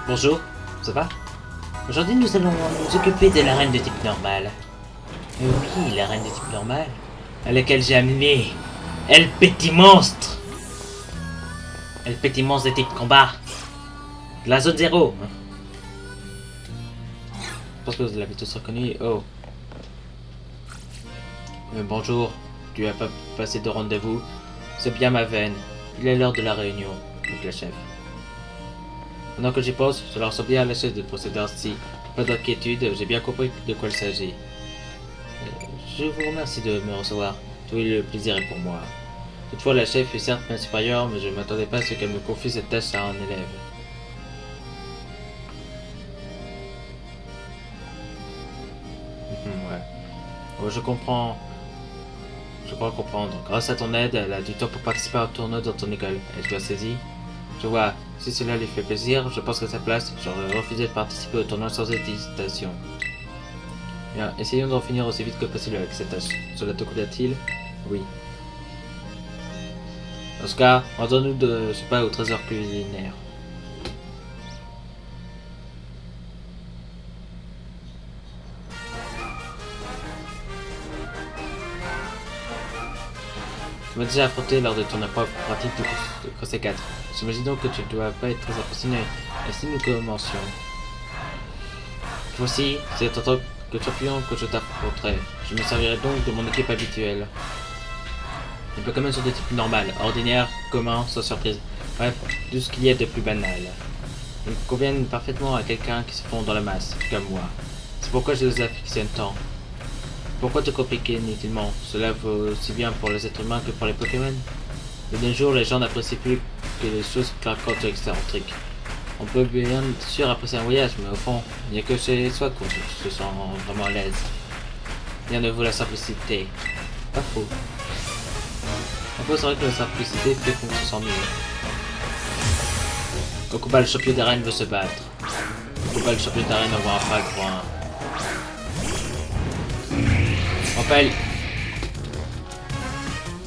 Bonjour, ça va? Aujourd'hui nous allons nous occuper de la reine de type normal. Oui, la reine de type normal, à laquelle j'ai amené El Petit Monstre. El Petit Monstre de type combat. De la zone 0. Je pense que vous l'avez tous reconnu. Oh. Bonjour, tu as pas passé de rendez-vous? C'est bien ma veine. Il est l'heure de la réunion avec le chef. Pendant que j'y pense, je leur sens bien à la chaise de procéder ainsi. Pas d'inquiétude, j'ai bien compris de quoi il s'agit. Je vous remercie de me recevoir. Tout le plaisir est pour moi. Toutefois, la chef est certes ma supérieure, mais je ne m'attendais pas à ce qu'elle me confie cette tâche à un élève. Ouais. Oh, je comprends. Je crois comprendre. Grâce à ton aide, elle a du temps pour participer à un tournoi dans ton école. Est-ce que saisi? Je vois. Si cela lui fait plaisir, je pense qu'à sa place, j'aurais refusé de participer au tournoi sans hésitation. Bien, essayons d'en finir aussi vite que possible avec cette tâche. Cela te convient-il? Oui. Dans ce cas, rendons-nous de, je sais pas, au trésor culinaire. Tu m'as déjà affronté lors de ton épreuve pratique de Crossé 4. J'imagine donc que tu ne dois pas être très impressionné. Ainsi nous commencions. Voici, c'est en tant que champion que je t'affronterai. Je me servirai donc de mon équipe habituelle. Les Pokémon sont de type normal, ordinaire, commun, sans surprise. Bref, tout ce qu'il y a de plus banal. Ils conviennent parfaitement à quelqu'un qui se fond dans la masse, comme moi. C'est pourquoi je les affectionne tant. Pourquoi te compliquer inutilement? Cela vaut aussi bien pour les êtres humains que pour les Pokémon. De nos jours, les gens n'apprécient plus que les choses craquantes et excentriques. On peut bien sûr apprécier un voyage, mais au fond, il n'y a que chez soi qu'on se sent vraiment à l'aise. Rien ne vaut la simplicité. Pas faux. Un peu, c'est vrai que la simplicité fait qu'on se sent mieux. Kokuba, le champion d'arène, veut se battre. Kokuba, le champion d'arène, envoie un frag pour un... Rappel.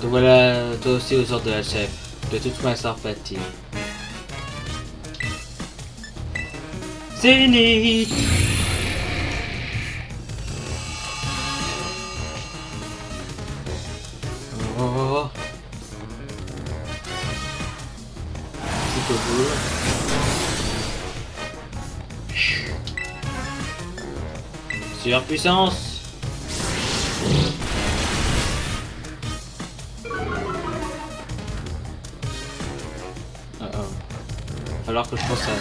Te voilà toi aussi aux ordres de la chef. De toute ma sympathie. Zénith. Oh. Petit bout. Surpuissance. Alors que je pense à un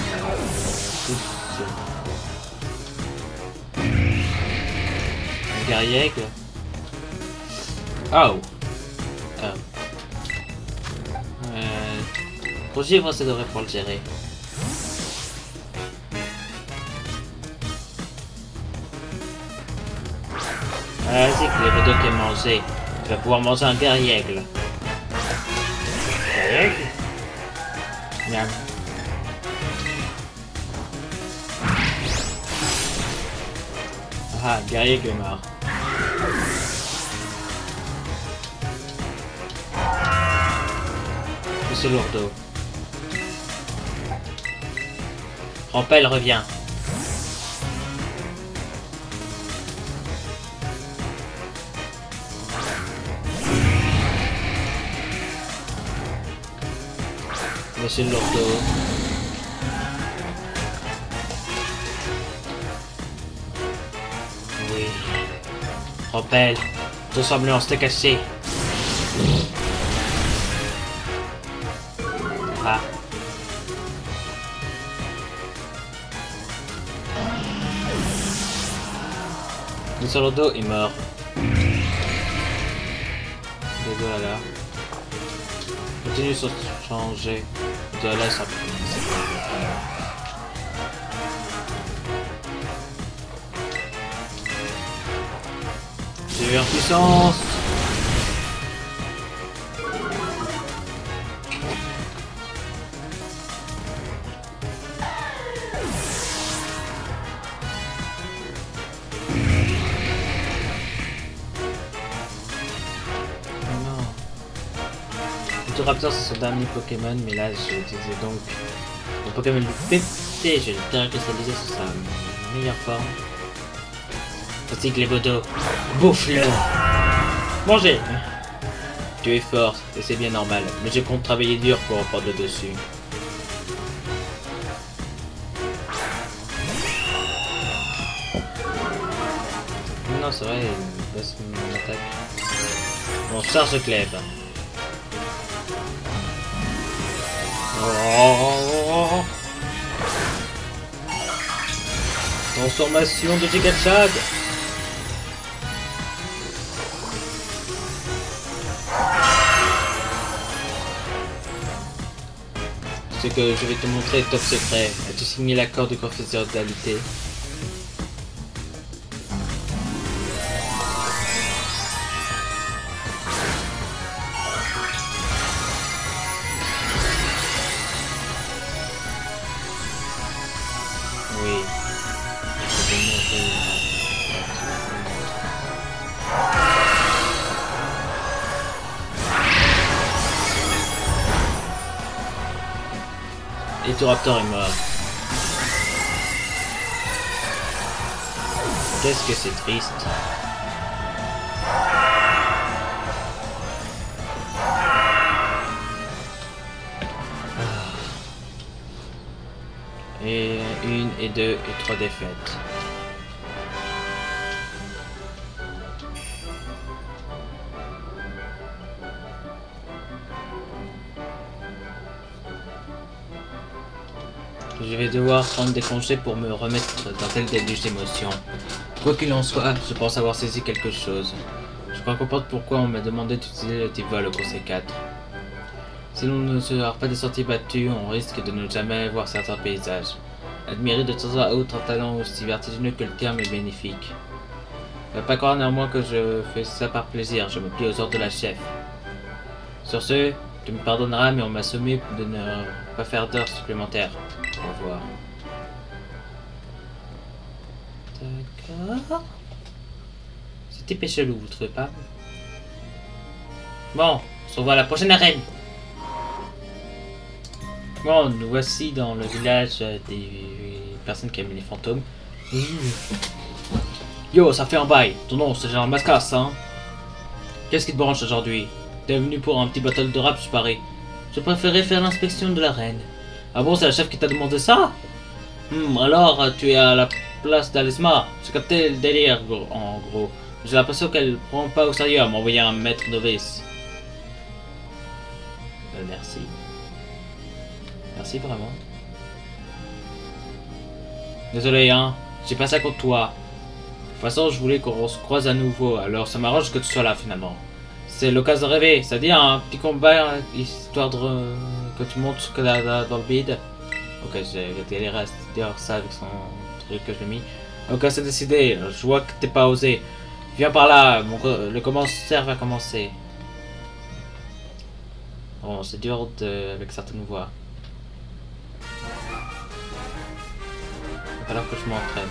guerrier. Oh. Pour vivre, ça devrait pouvoir le gérer. Vas-y, que les vedettes est mangé. Tu vas pouvoir manger un guerrier. Guerrier? Miam. Ah, guerrier qui est mort. Monsieur Lourdeau. Rampel revient. Monsieur Lourdeau. Oui. Rampel, ton semblant s'est caché. Ah. Monsieur Lourdeau est mort. Voilà. Continue sans changer. De là, ça. J'ai eu en puissance. Raptor c'est son dernier Pokémon, mais là je utilisais donc le Pokémon Pip je vais le terrain cristallisé sur sa meilleure forme. Ainsi que les bodos. Bouffe-le! Mangez! Tu es fort, et c'est bien normal, mais je compte travailler dur pour reprendre le dessus. Non, c'est vrai, il passe mon attaque. Bon, charge Glaive. Oh. Transformation de Gigachad. Ce que je vais te montrer est top secret. As-tu signé l'accord de confidentialité? Oui. Je vais montrer. Et tout Raptor est mort. Qu'est-ce que c'est triste. Et 1 et 2 et 3 défaites. Je vais devoir prendre des congés pour me remettre dans tel déluge d'émotions. Quoi qu'il en soit, je pense avoir saisi quelque chose. Je crois comprendre pourquoi on m'a demandé d'utiliser le type vol au conseil 4. Si l'on ne sort pas des sentiers battus, on risque de ne jamais voir certains paysages. Admirer de temps à autre un talent aussi vertigineux que le terme est bénéfique. Ne pas croire néanmoins que je fais ça par plaisir, je me plie aux ordres de la chef. Sur ce, tu me pardonneras, mais on m'a sommé de ne pas faire d'heures supplémentaires. Au revoir. D'accord. C'était péchelou, vous trouvez pas? Bon, on se revoit à la prochaine arène. Bon, nous voici dans le village des personnes qui aiment les fantômes. Yo, ça fait un bail. Ton nom, c'est genre Mascasse, hein? Qu'est-ce qui te branche aujourd'hui? T'es venu pour un petit battle de rap, je parie. Je préférais faire l'inspection de l'arène. Ah bon, c'est la chef qui t'a demandé ça? Alors, tu es à la place d'Alesma. J'ai capté le délire, en gros. J'ai l'impression qu'elle prend pas au sérieux à m'envoyer un maître novice. Merci. Merci vraiment. Désolé, hein. J'ai pas ça contre toi. De toute façon, je voulais qu'on se croise à nouveau, alors ça m'arrange que tu sois là finalement. C'est l'occasion de rêver, c'est-à-dire un petit combat histoire de que tu montes dans le bide. Ok, j'ai galéré à dire ça avec son truc que je l'ai mis. Ok, c'est décidé, je vois que t'es pas osé. Viens par là, le commentaire va commencer. Bon, c'est dur avec certaines voix. Il va falloir que je m'entraîne.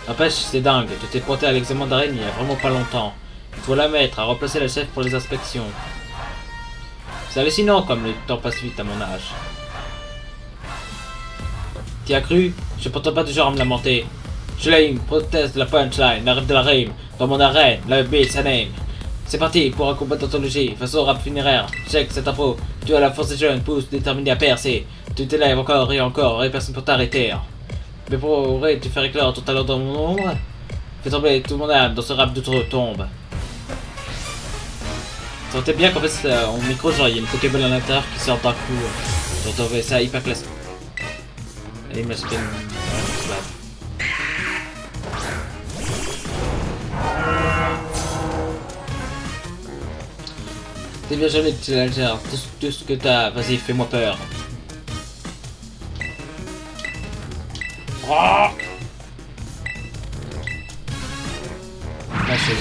N'empêche, c'est dingue, tu t'es pointé à l'examen d'arène il y a vraiment pas longtemps. Il faut la mettre à remplacer la chef pour les inspections. C'est hallucinant comme le temps passe vite à mon âge. T'y as cru? Je ne pourtant pas du genre à me lamenter. Je l'ai une proteste de la punchline, la rêve de la rime, dans mon arène, la beat, sa name. C'est parti pour un combat d'anthologie, façon rap funéraire. Check cette info, tu as la force des jeunes, pousse déterminé à percer. Tu t'élèves encore, et personne pour t'arrêter. Mais pourrais-tu faire éclore ton talent dans mon ombre? Fais tomber tout mon âme dans ce rap de tombe. Ça sentait bien qu'en fait, en micro, genre, il y a une Pokéball à l'intérieur qui sort d'un coup. J'ai trouvé ça hyper classe. Allez, ma skin. T'es bien jamais de challenger. Tout ce que t'as, vas-y, fais-moi peur. Oh, lâchez.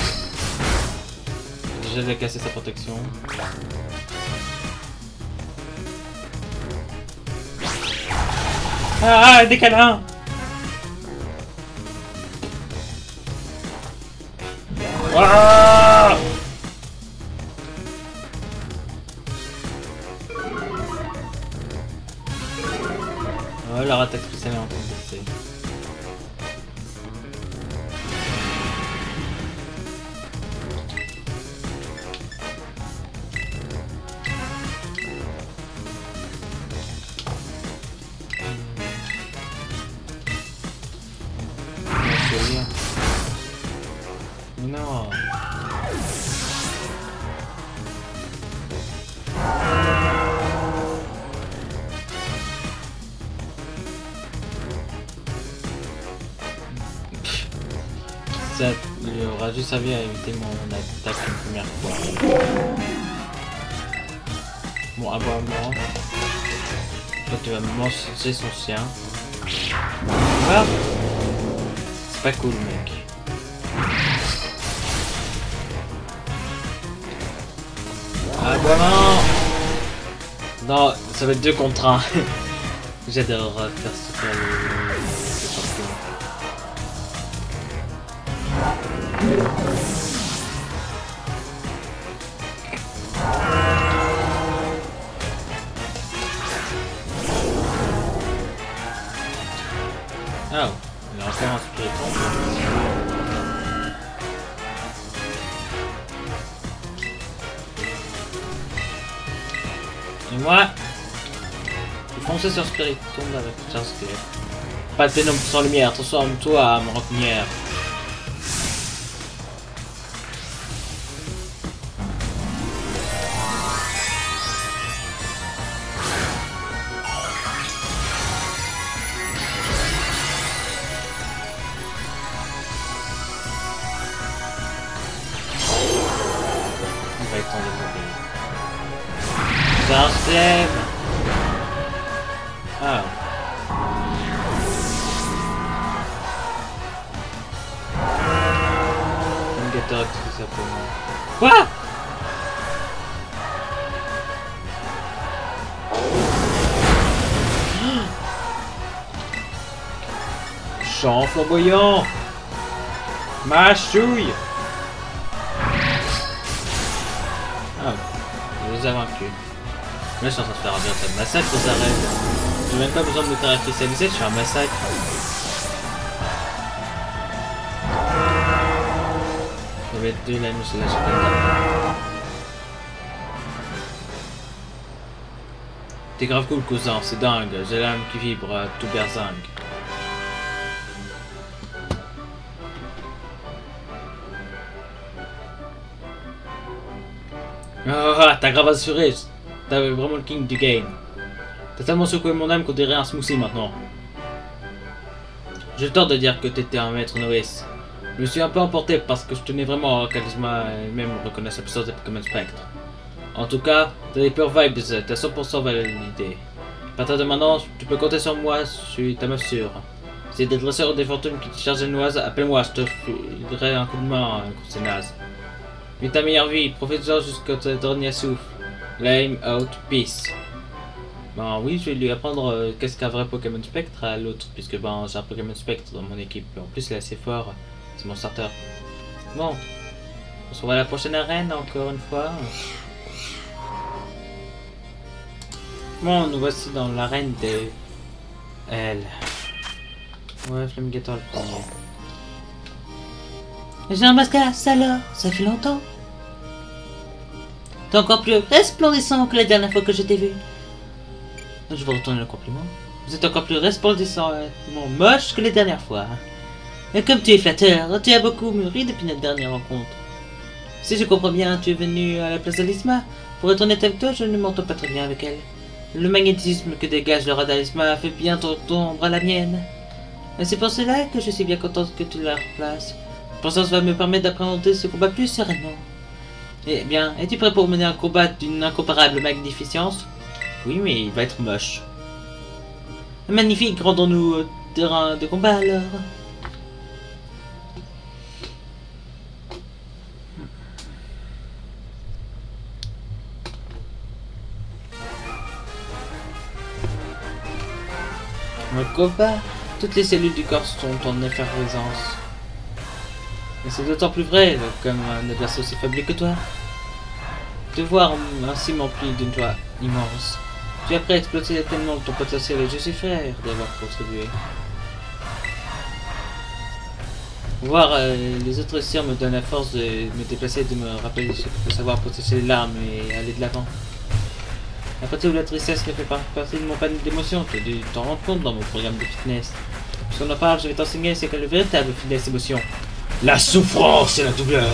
Déjà de casser sa protection. Ah, des câlins. Ah, leur attaque spéciale en contesté. Non. Ça lui aura juste servi à éviter mon attaque une première fois. Bon, aboiement. Toi, tu vas manger son chien. Ah, c'est pas cool, mec. Aboiement. Non, ça va être 2 contre 1. J'adore faire souffrir le champion. Oh, il a encore un spiriton. Et moi, je foncer sur Spiritomb avec un squelette. Pas de pénombre sans lumière, transforme-toi, mon rancunière. On va être en développé. Ça se lève. Ah. Gator, tout simplement. Quoi? Chant flamboyant. Ma chouille. Ah, je les ai vaincus. Là, je suis en train de faire un bien de massacre aux arènes. J'ai même pas besoin de me faire spécialisé, je fais un massacre. Je vais être 2 lames, je lâche pas. T'es grave cool, cousin, c'est dingue. J'ai l'âme qui vibre, tout berzingue. Oh, t'as grave assuré. T'as vraiment le king du game. T'as tellement secoué mon âme qu'on dirait un smoothie maintenant. J'ai tort de dire que t'étais un maître novice. Je me suis un peu emporté parce que je tenais vraiment au charisme et même reconnaître la puissance des Pokémon Spectre. En tout cas, t'as des pures vibes, t'as 100% validité. À partir de maintenant, tu peux compter sur moi, je suis ta meuf sûre. Si des dresseurs ou des fantômes qui te chargent de noise, appelle-moi, je te filerai un coup de main contre ces nazes. Vis ta meilleure vie, profite-en jusqu'au dernier souffle. Lame out, peace. Ben oui, je vais lui apprendre qu'est-ce qu'un vrai Pokémon Spectre à l'autre, puisque ben j'ai un Pokémon Spectre dans mon équipe. En plus, il est assez fort, c'est mon starter. Bon, on se revoit à la prochaine arène encore une fois. Bon, nous voici dans l'arène des L. Ouais, Flamgator le premier. J'ai un masque à la salle, ça fait longtemps. T'es encore plus resplendissant que la dernière fois que je t'ai vu. Je vais retourner le compliment. Vous êtes encore plus resplendissant, moche que les dernières fois. Et comme tu es flatteur, tu as beaucoup mûri depuis notre dernière rencontre. Si je comprends bien, tu es venu à la place d'Alisma. Pour être honnête avec toi, je ne m'entends pas très bien avec elle. Le magnétisme que dégage le radar d'Alisma fait bien ton ombre à la mienne. Et c'est pour cela que je suis bien contente que tu la replaces. Pour ça va me permettre d'appréhender ce combat plus sereinement. Eh bien, es-tu prêt pour mener un combat d'une incomparable magnificence? Oui, mais il va être moche. Magnifique, rendons-nous au terrain de combat alors. Un combat, toutes les cellules du corps sont en effervescence. Et c'est d'autant plus vrai, comme un adversaire aussi faible que toi. Te voir ainsi m'emplit d'une joie immense. Tu es prêt à exploiter pleinement ton potentiel et je suis fier d'avoir contribué. Voir les autres sœurs me donne la force de me déplacer, de me rappeler ce qu'il faut savoir protéger les larmes et aller de l'avant. La fatigue ou la tristesse ne fait pas partie de mon panneau d'émotions, tu as dû t'en rendre compte dans mon programme de fitness. Puisqu'on en parle, je vais t'enseigner c'est que le véritable fitness émotion. La souffrance et la douleur.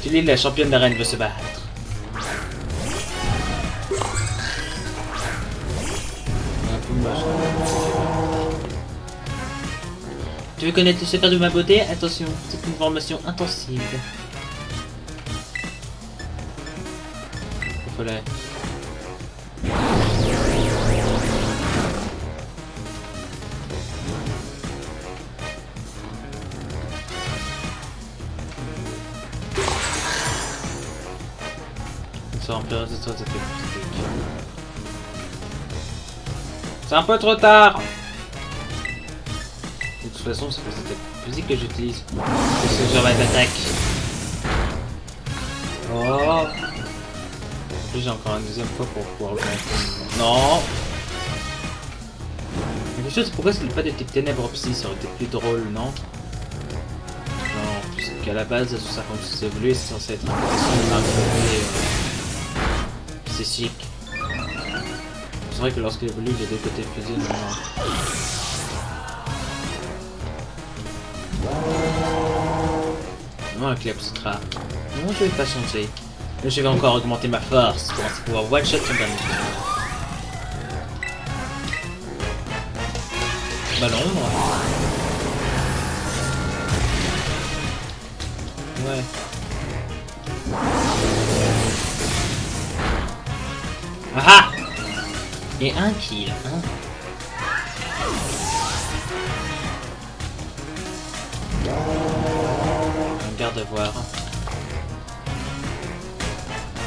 Julie, la championne d'arène, veut se battre. Tu veux connaître le secret de ma beauté? Attention, c'est une formation intensive. Il faut la... C'est un peu trop tard. De toute façon, c'est pas cette physique que j'utilise. C'est ce genre d'attaque. Oh. En plus, j'ai encore une deuxième fois pour pouvoir le faire. Non. La question, c'est pourquoi est-ce qu'il n'y a pas des petites ténèbres psy? Ça aurait été plus drôle, non? Non, puisqu'à la base, ça quand c'est évolué, c'est censé être un peu psychique. C'est vrai que lorsqu'il évolue, il y a deux côtés fusionnés. Non, un clap, c'est rare. Non, je vais pas changer. Là, je vais encore augmenter ma force pour ainsi pouvoir one-shot son dernier. Ballon, ouais. Ah ah! Et un kill, hein. Un garde-voir.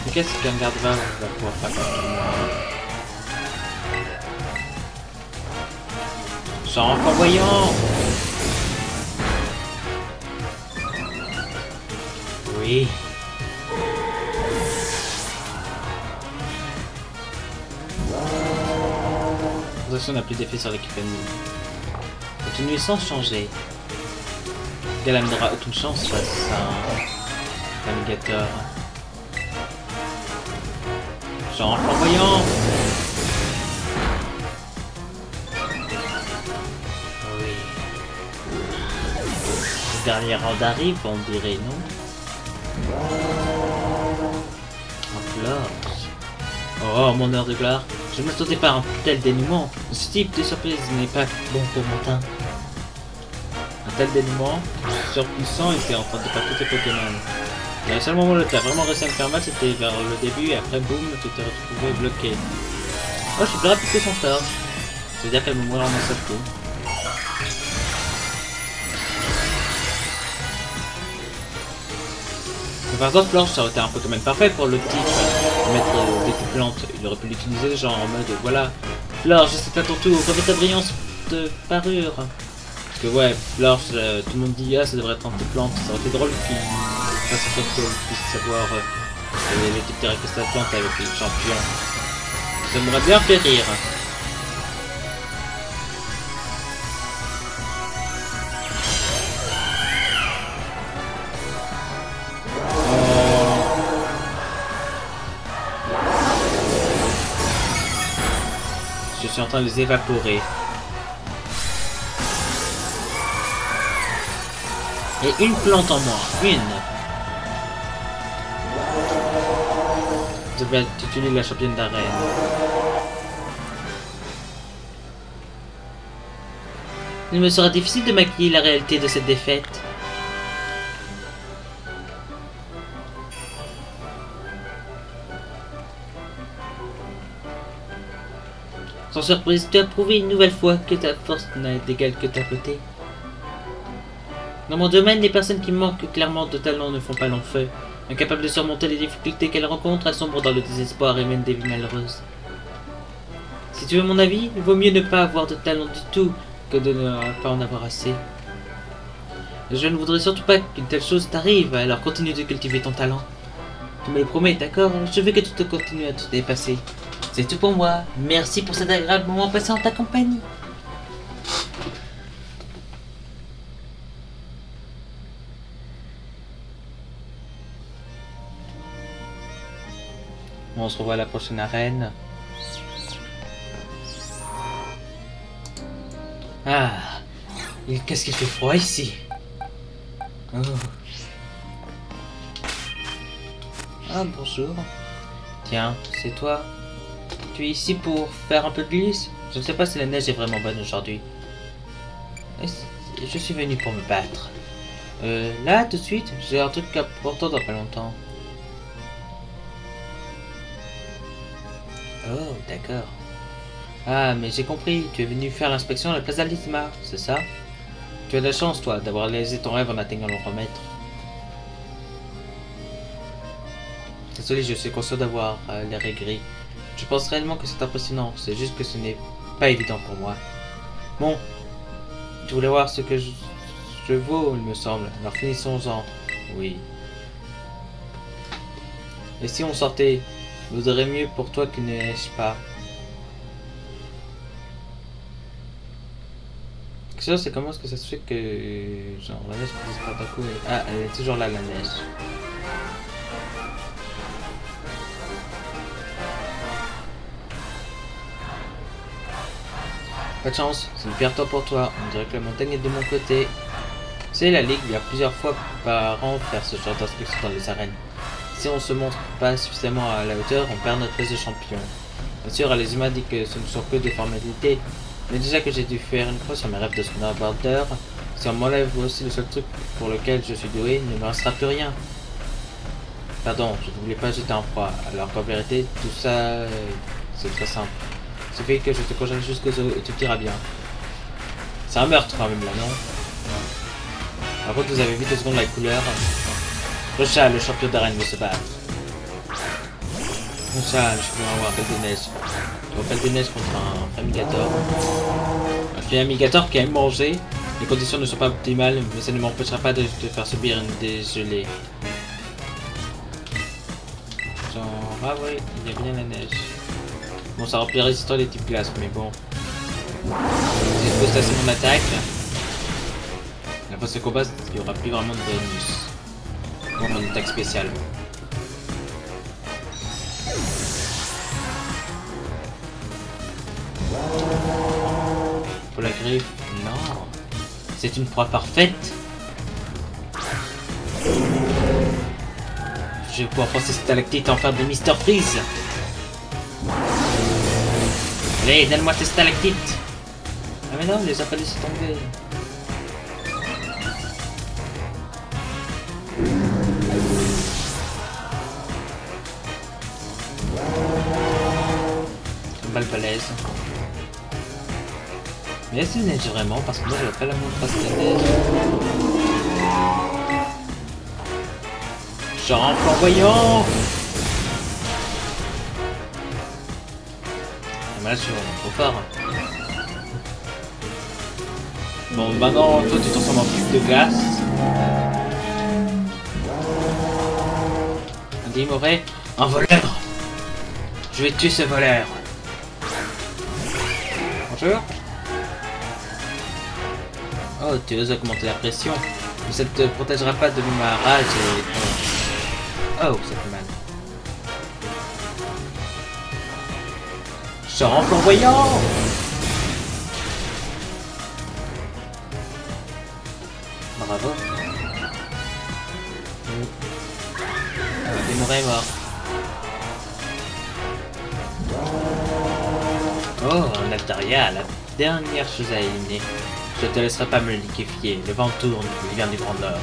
Mais qu'est-ce qu'un garde-voir va pouvoir faire contre moi? Sans voyant. Oui. On n'a plus d'effet sur l'équipe ennemie. Continuez sans changer. Galam n'aura aucune chance face à un alligator. Genre flamboyant. Oui. Le dernier round arrive, on dirait, non? Un flore. Oh, mon heure de gloire. Je ne m'attendais pas à un tel dénouement. Ce type de surprise n'est pas bon pour mon teint. Un tel dénouement, surpuissant, était en train de faire tous tes Pokémon. Le seul moment où tu as vraiment réussi à me faire mal, c'était vers le début, et après, boum, tu t'es retrouvé bloqué. Oh, je suis plus rapide que son torche. C'est-à-dire qu'elle me mourait en un seul coup. Par exemple, Florge, ça aurait été un Pokémon parfait pour le petit mettre des plantes. Il aurait pu l'utiliser genre en mode voilà, Florge, c'est à ton tour, revêt ta brillance de parure. Parce que ouais, Florge, tout le monde dit ah ça devrait être un petit plante. Ça aurait été drôle qu'il fasse en sorte qu'on puisse savoir les types de récupération de plantes avec les champions. Ça m'aurait bien fait rire. Je suis en train de les évaporer. Et une plante en moins. Une. Je vais tituler la championne d'arène. Il me sera difficile de maquiller la réalité de cette défaite. Sans surprise, tu as prouvé une nouvelle fois que ta force n'a d'égal que ta beauté. Dans mon domaine, les personnes qui manquent clairement de talent ne font pas long feu. Incapables de surmonter les difficultés qu'elles rencontrent, elles sombrent dans le désespoir et mènent des vies malheureuses. Si tu veux mon avis, il vaut mieux ne pas avoir de talent du tout que de ne pas en avoir assez. Je ne voudrais surtout pas qu'une telle chose t'arrive, alors continue de cultiver ton talent. Tu me le promets, d'accord? Je veux que tu te continues à te dépasser. C'est tout pour moi. Merci pour cet agréable moment passé en ta compagnie. On se revoit à la prochaine arène. Ah, qu'est-ce qu'il fait froid ici. Oh. Ah, bonjour. Tiens, c'est toi. Tu es ici pour faire un peu de glisse? Je ne sais pas si la neige est vraiment bonne aujourd'hui. Je suis venu pour me battre. Là, tout de suite, j'ai un truc important dans pas longtemps. Oh, d'accord. Ah, mais j'ai compris, tu es venu faire l'inspection à la place d'Alisma, c'est ça? Tu as de la chance, toi, d'avoir réalisé ton rêve en atteignant le remètre. Désolé, je suis conscient d'avoir l'air aigri. Je pense réellement que c'est impressionnant, c'est juste que ce n'est pas évident pour moi. Bon, tu voulais voir ce que je vaux, il me semble. Alors finissons-en. Oui. Et si on sortait, vaudrait mieux pour toi qu'il ne neige pas. La question c'est comment est-ce que ça se fait que genre la neige disparaît d'un coup et... Ah, elle est toujours là la neige. Pas de chance, c'est une perte pour toi. On dirait que la montagne est de mon côté. C'est la ligue vient plusieurs fois par an faire ce genre d'inspection dans les arènes. Si on se montre pas suffisamment à la hauteur, on perd notre place de champion. Bien sûr, les humains disent que ce ne sont que des formalités, mais déjà que j'ai dû faire une croix sur mes rêves de snowboarder, si on m'enlève aussi le seul truc pour lequel je suis doué, il ne me restera plus rien. Pardon, je ne voulais pas jeter un froid, alors qu'en vérité, tout ça, c'est très simple. Il suffit que je te congèle jusqu'aux os et tout ira bien. C'est un meurtre quand même là, non? Par contre, vous avez vu 2 secondes la couleur. Rochal, le champion d'arène, veut se battre. Rochal, je peux avoir un appel de neige. Un appel de neige contre un Famigator. Un Famigator qui aime manger. Les conditions ne sont pas optimales, mais ça ne m'empêchera pas de te faire subir une dégelée. Genre, ah ouais, il y a bien la neige. Bon, ça remplit résistant les types glace, mais bon. Si je pose assez mon attaque, la phase de combat, il n'y aura plus vraiment de bonus. Bon, mon attaque spéciale. Pour la griffe, non. C'est une proie parfaite. Je vais pouvoir forcer cette stalactite à en faire des Mr Freeze. Allez, donne-moi tes stalactites. Ah mais non, on les a pas laissés tomber. Une balle balèze. Mais est-ce qu'il neige vraiment? Parce que moi je vois pas la moindre trace de neige. Genre flamboyant. Ah, là je suis vraiment trop fort. Bon maintenant toi tu transformes en cube de glace. Dimoré, un voleur. Je vais tuer ce voleur. Bonjour. Oh, tu oses augmenter la pression. Mais ça ne te protégera pas de ma rage et... Oh, ça fait mal. Genre flamboyant. Bravo. Démoré est mort. Oh, un Altaria, la dernière chose à éliminer. Je te laisserai pas me le liquéfier. Le vent tourne, il vient du Grand Nord.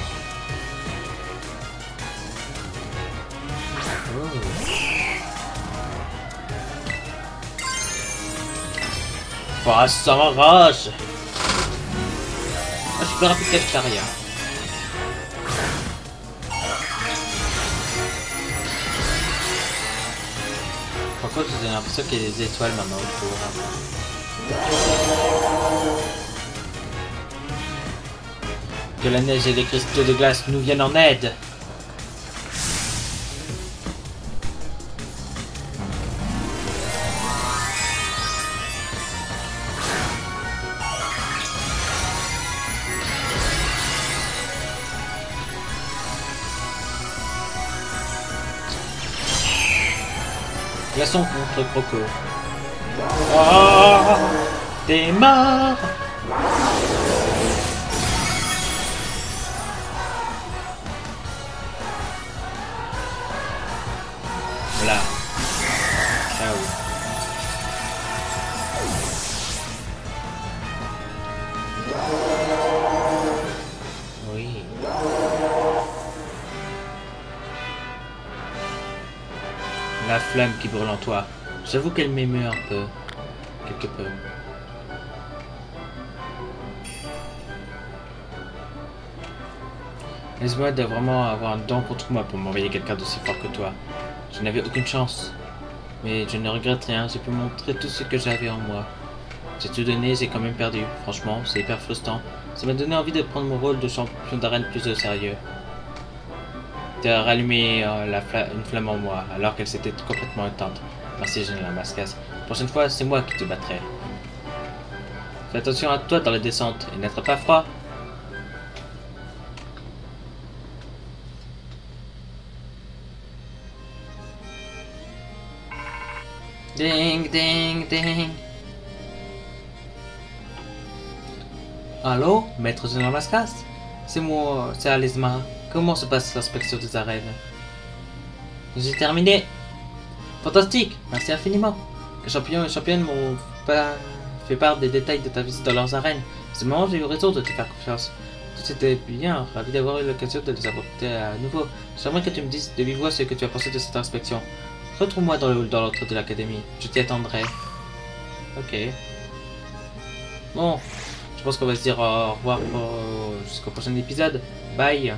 Oh, ça m'enrage. Ah, je suis plus rapide qu'Altaria. Par contre, j'ai l'impression qu'il y a des étoiles maintenant autour. Que la neige et les cristaux de glace nous viennent en aide. Glaçon contre Croco. Oh, t'es mort. Voilà. Ciao. Oui. La flamme qui brûle en toi. J'avoue qu'elle m'émeut un peu. Quelque peu. Laisse-moi de vraiment avoir un don contre moi pour m'envoyer quelqu'un d'aussi fort que toi. Je n'avais aucune chance. Mais je ne regrette rien, j'ai pu montrer tout ce que j'avais en moi. J'ai tout donné, j'ai quand même perdu. Franchement, c'est hyper frustrant. Ça m'a donné envie de prendre mon rôle de champion d'arène plus au sérieux. Tu as rallumé une flamme en moi, alors qu'elle s'était complètement éteinte. Merci, Général Mascas. La prochaine fois, c'est moi qui te battrai. Fais attention à toi dans la descente, et n'être pas froid. Ding, ding, ding. Allô, Maître Général Mascas? C'est moi, c'est Alizma. Comment se passe l'inspection des arènes? J'ai terminé. Fantastique, merci infiniment. Les champions et championnes m'ont fait part des détails de ta visite dans leurs arènes. À ce moment, j'ai eu raison de te faire confiance. Tout était bien, ravi d'avoir eu l'occasion de les apporter à nouveau. J'aimerais que tu me dises de vive voix ce que tu as pensé de cette inspection. Retrouve-moi dans le hall dans l'entrée de l'académie. Je t'y attendrai. Ok. Bon, je pense qu'on va se dire au revoir jusqu'au prochain épisode. Bye.